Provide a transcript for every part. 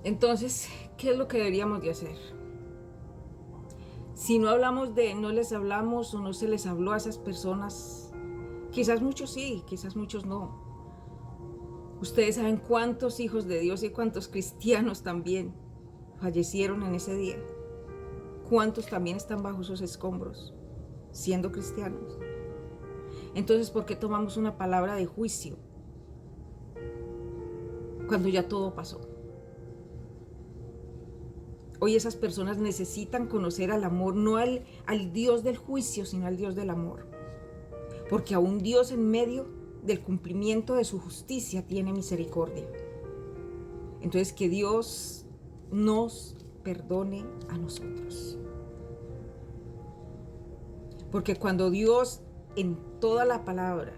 Entonces, ¿qué es lo que deberíamos de hacer? Si no les hablamos o no se les habló a esas personas, quizás muchos sí, quizás muchos no. Ustedes saben cuántos hijos de Dios y cuántos cristianos también fallecieron en ese día. Cuántos también están bajo esos escombros, siendo cristianos. Entonces, ¿por qué tomamos una palabra de juicio cuando ya todo pasó? Hoy esas personas necesitan conocer al amor, no al Dios del juicio, sino al Dios del amor. Porque aún Dios en medio del cumplimiento de su justicia tiene misericordia. Entonces que Dios nos perdone a nosotros. Porque cuando Dios en toda la palabra,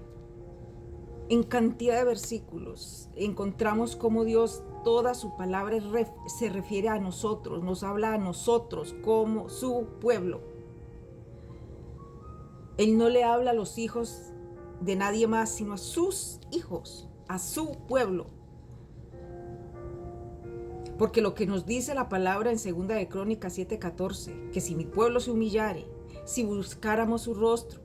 en cantidad de versículos, encontramos cómo Dios, toda su palabra se refiere a nosotros, nos habla a nosotros como su pueblo. Él no le habla a los hijos de nadie más, sino a sus hijos, a su pueblo. Porque lo que nos dice la palabra en 2 de Crónicas 7:14, que si mi pueblo se humillare, si buscáramos su rostro,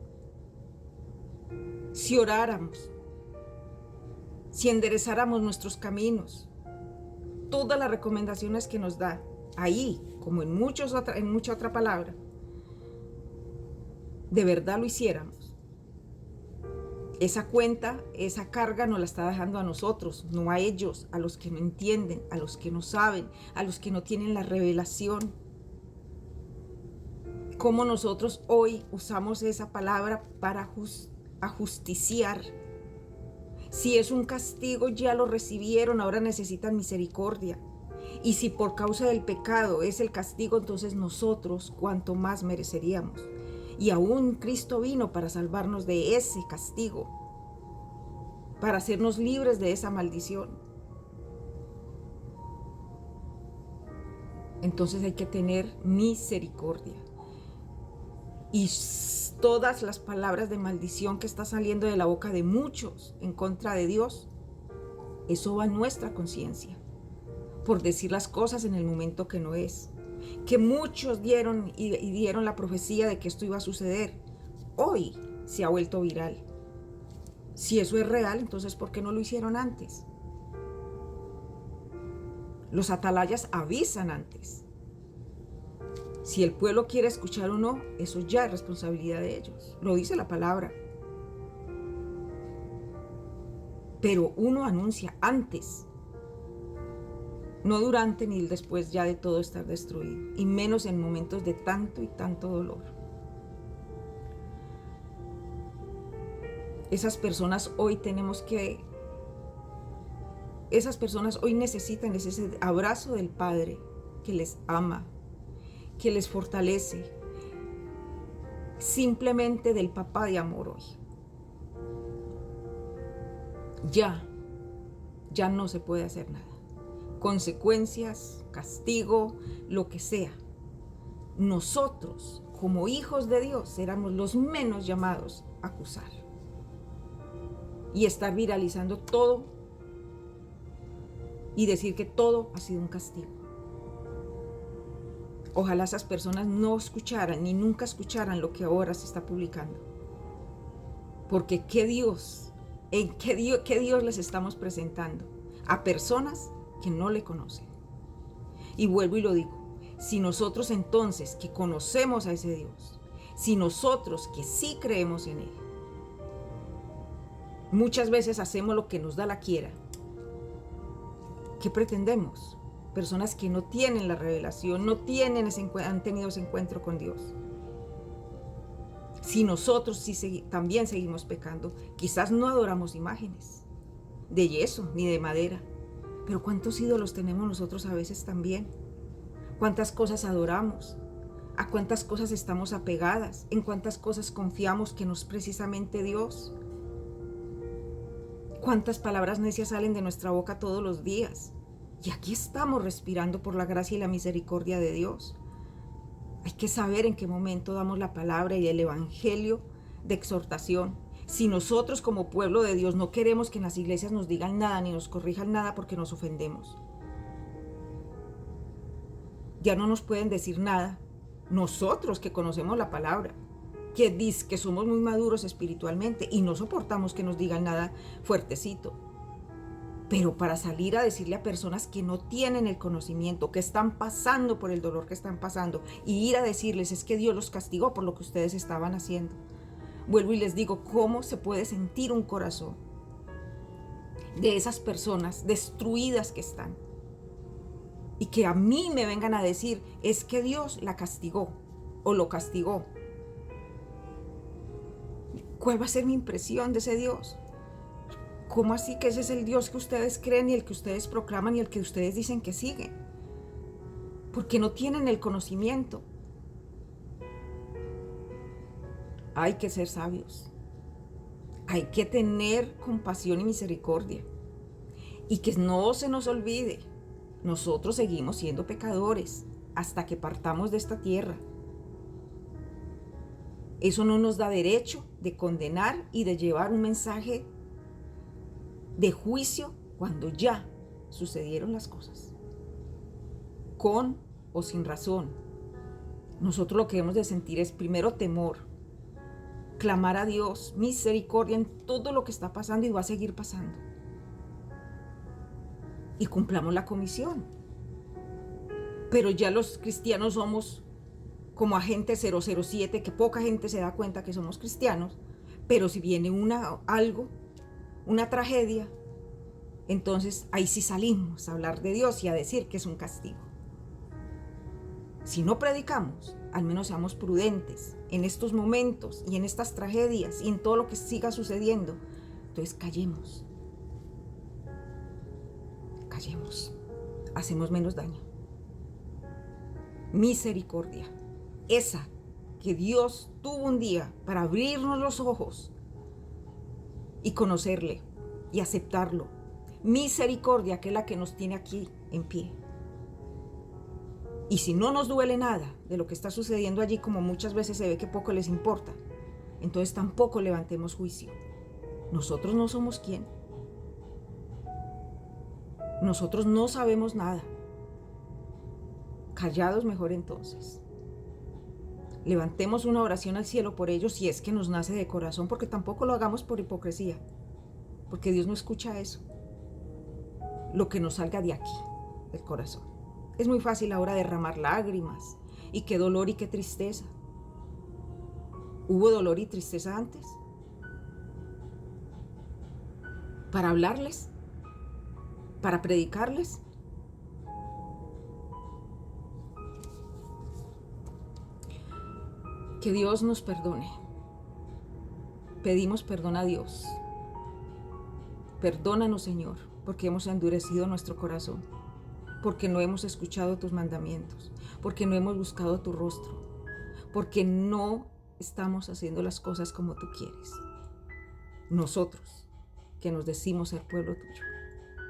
si oráramos, si enderezáramos nuestros caminos, todas las recomendaciones que nos da, ahí, como en mucha otra palabra, de verdad lo hiciéramos. Esa cuenta, esa carga nos la está dejando a nosotros, no a ellos, a los que no entienden, a los que no saben, a los que no tienen la revelación. Cómo nosotros hoy usamos esa palabra para ajusticiar. Si es un castigo, ya lo recibieron, ahora necesitan misericordia. Y si por causa del pecado es el castigo, entonces nosotros cuanto más mereceríamos. Y aún Cristo vino para salvarnos de ese castigo, para hacernos libres de esa maldición. Entonces hay que tener misericordia. Y todas las palabras de maldición que está saliendo de la boca de muchos en contra de Dios, eso va a nuestra conciencia, por decir las cosas en el momento que no es. Que muchos dieron y dieron la profecía de que esto iba a suceder. Hoy se ha vuelto viral. Si eso es real, entonces ¿por qué no lo hicieron antes? Los atalayas avisan antes. Si el pueblo quiere escuchar o no, eso ya es responsabilidad de ellos. Lo dice la palabra. Pero uno anuncia antes, no durante ni después ya de todo estar destruido, y menos en momentos de tanto y tanto dolor. Esas personas hoy necesitan ese abrazo del Padre que les ama, que les fortalece, simplemente del papá de amor hoy. Ya no se puede hacer nada. Consecuencias, castigo, lo que sea. Nosotros, como hijos de Dios, éramos los menos llamados a acusar y estar viralizando todo y decir que todo ha sido un castigo. Ojalá esas personas no escucharan ni nunca escucharan lo que ahora se está publicando. Porque qué Dios les estamos presentando a personas que no le conocen. Y vuelvo y lo digo, si nosotros entonces que conocemos a ese Dios, si nosotros que sí creemos en Él, muchas veces hacemos lo que nos da la quiera, ¿qué pretendemos? Personas que no tienen la revelación, han tenido ese encuentro con Dios. Si nosotros también seguimos pecando, quizás no adoramos imágenes de yeso ni de madera, pero ¿cuántos ídolos tenemos nosotros a veces también? ¿Cuántas cosas adoramos? ¿A cuántas cosas estamos apegadas? ¿En cuántas cosas confiamos que no es precisamente Dios? ¿Cuántas palabras necias salen de nuestra boca todos los días? Y aquí estamos respirando por la gracia y la misericordia de Dios. Hay que saber en qué momento damos la palabra y el evangelio de exhortación. Si nosotros como pueblo de Dios no queremos que en las iglesias nos digan nada ni nos corrijan nada porque nos ofendemos. Ya no nos pueden decir nada. Nosotros que conocemos la palabra, que somos muy maduros espiritualmente y no soportamos que nos digan nada fuertecito. Pero para salir a decirle a personas que no tienen el conocimiento, que están pasando por el dolor que están pasando, y ir a decirles es que Dios los castigó por lo que ustedes estaban haciendo. Vuelvo y les digo, ¿cómo se puede sentir un corazón de esas personas destruidas que están? Y que a mí me vengan a decir, es que Dios la castigó o lo castigó. ¿Cuál va a ser mi impresión de ese Dios? ¿Cómo así que ese es el Dios que ustedes creen y el que ustedes proclaman y el que ustedes dicen que siguen? Porque no tienen el conocimiento. Hay que ser sabios. Hay que tener compasión y misericordia. Y que no se nos olvide, nosotros seguimos siendo pecadores hasta que partamos de esta tierra. Eso no nos da derecho de condenar y de llevar un mensaje de juicio cuando ya sucedieron las cosas, con o sin razón. Nosotros lo que debemos de sentir es primero temor, clamar a Dios misericordia en todo lo que está pasando y va a seguir pasando, y cumplamos la comisión. Pero ya los cristianos somos como agente 007, que poca gente se da cuenta que somos cristianos, pero si viene una tragedia, entonces ahí sí salimos a hablar de Dios y a decir que es un castigo. Si no predicamos, al menos seamos prudentes en estos momentos y en estas tragedias y en todo lo que siga sucediendo. Entonces callemos, hacemos menos daño. Misericordia, esa que Dios tuvo un día para abrirnos los ojos y conocerle y aceptarlo. Misericordia, que es la que nos tiene aquí en pie. Y si no nos duele nada de lo que está sucediendo allí, como muchas veces se ve que poco les importa, entonces tampoco levantemos juicio. Nosotros no somos quién. Nosotros no sabemos nada. Callados mejor entonces. Levantemos una oración al cielo por ellos si es que nos nace de corazón, porque tampoco lo hagamos por hipocresía, porque Dios no escucha eso. Lo que nos salga de aquí, del corazón. Es muy fácil ahora derramar lágrimas, y qué dolor y qué tristeza. ¿Hubo dolor y tristeza antes? ¿Para hablarles? ¿Para predicarles? Que Dios nos perdone. Pedimos perdón a Dios. Perdónanos, Señor, porque hemos endurecido nuestro corazón, porque no hemos escuchado tus mandamientos, porque no hemos buscado tu rostro, porque no estamos haciendo las cosas como tú quieres. Nosotros, que nos decimos el pueblo tuyo.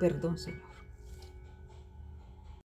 Perdón, Señor.